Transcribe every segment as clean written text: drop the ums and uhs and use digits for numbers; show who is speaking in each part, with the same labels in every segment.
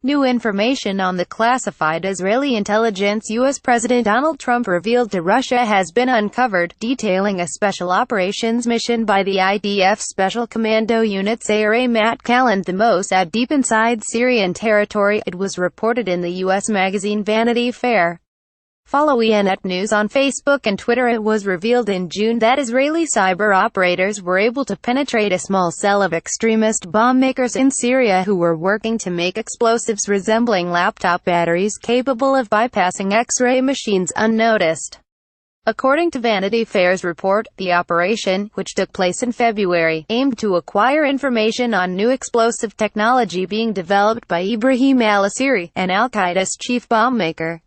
Speaker 1: New information on the classified Israeli intelligence U.S. President Donald Trump revealed to Russia has been uncovered, detailing a special operations mission by the IDF Special Commando Unit Sayeret and the Mossad deep inside Syrian territory, it was reported in the U.S. magazine Vanity Fair. Follow ENet News on Facebook and Twitter. It was revealed in June that Israeli cyber operators were able to penetrate a small cell of extremist bomb makers in Syria who were working to make explosives resembling laptop batteries capable of bypassing X-ray machines unnoticed. According to Vanity Fair's report, the operation, which took place in February, aimed to acquire information on new explosive technology being developed by Ibrahim al-Asiri, an al-Qaeda's chief bomb maker.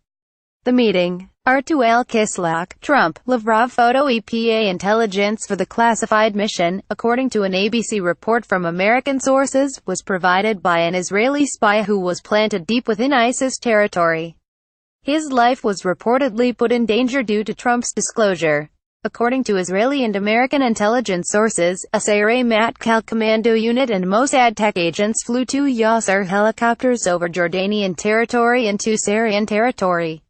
Speaker 1: The meeting. R2 Al-Kislak, Trump, Lavrov photo EPA intelligence for the classified mission, according to an ABC report from American sources, was provided by an Israeli spy who was planted deep within ISIS territory. His life was reportedly put in danger due to Trump's disclosure. According to Israeli and American intelligence sources, a Sayeret commando unit and Mossad tech agents flew 2 Yasser helicopters over Jordanian territory into Syrian territory.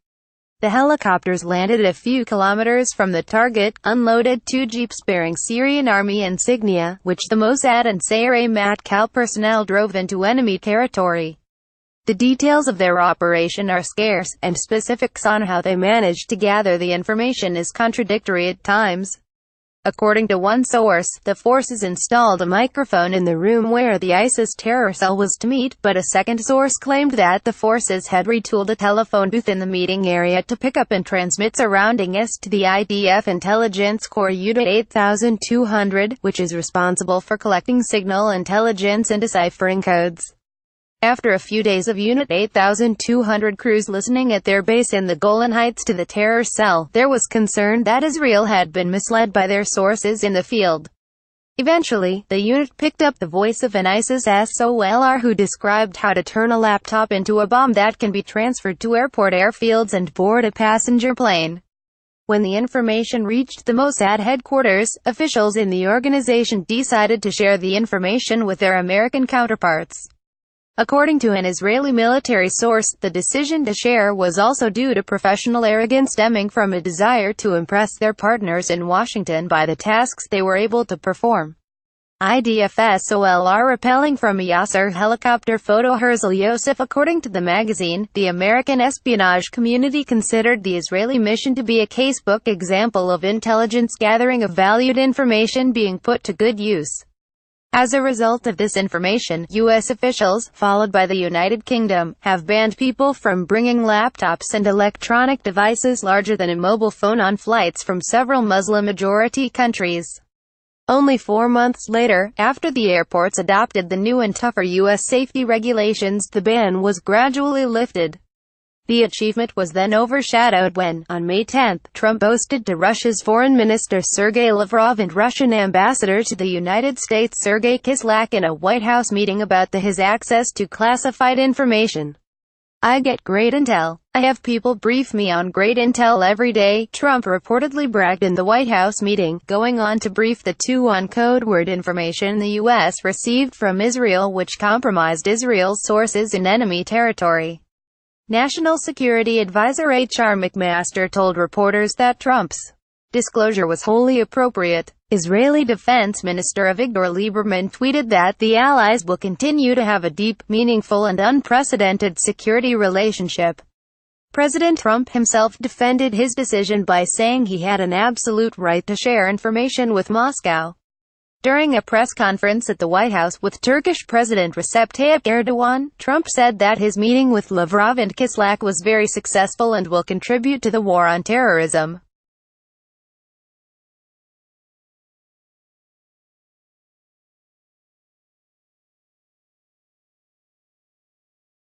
Speaker 1: The helicopters landed a few kilometers from the target, unloaded 2 jeeps bearing Syrian army insignia, which the Mossad and Sayeret personnel drove into enemy territory. The details of their operation are scarce, and specifics on how they managed to gather the information is contradictory at times. According to one source, the forces installed a microphone in the room where the ISIS terror cell was to meet, but a second source claimed that the forces had retooled a telephone booth in the meeting area to pick up and transmit surroundings to the IDF Intelligence Corps Unit 8200, which is responsible for collecting signal intelligence and deciphering codes. After a few days of Unit 8200 crews listening at their base in the Golan Heights to the terror cell, there was concern that Israel had been misled by their sources in the field. Eventually, the unit picked up the voice of an ISIS SOLR who described how to turn a laptop into a bomb that can be transferred to airport airfields and board a passenger plane. When the information reached the Mossad headquarters, officials in the organization decided to share the information with their American counterparts. According to an Israeli military source, the decision to share was also due to professional arrogance stemming from a desire to impress their partners in Washington by the tasks they were able to perform. IDF SOLR rappelling from a Yasser helicopter photo. Herzl Yosef. According to the magazine, the American espionage community considered the Israeli mission to be a casebook example of intelligence gathering of valued information being put to good use. As a result of this information, U.S. officials, followed by the United Kingdom, have banned people from bringing laptops and electronic devices larger than a mobile phone on flights from several Muslim-majority countries. Only 4 months later, after the airports adopted the new and tougher U.S. safety regulations, the ban was gradually lifted. The achievement was then overshadowed when, on May 10, Trump boasted to Russia's Foreign Minister Sergei Lavrov and Russian Ambassador to the United States Sergei Kislak in a White House meeting about his access to classified information. "I get great intel. I have people brief me on great intel every day," Trump reportedly bragged in the White House meeting, going on to brief the two on code word information the U.S. received from Israel which compromised Israel's sources in enemy territory. National Security Advisor H.R. McMaster told reporters that Trump's disclosure was wholly appropriate. Israeli Defense Minister Avigdor Lieberman tweeted that the allies will continue to have a deep, meaningful and unprecedented security relationship. President Trump himself defended his decision by saying he had an absolute right to share information with Moscow. During a press conference at the White House with Turkish President Recep Tayyip Erdogan, Trump said that his meeting with Lavrov and Kislak was very successful and will contribute to the war on terrorism.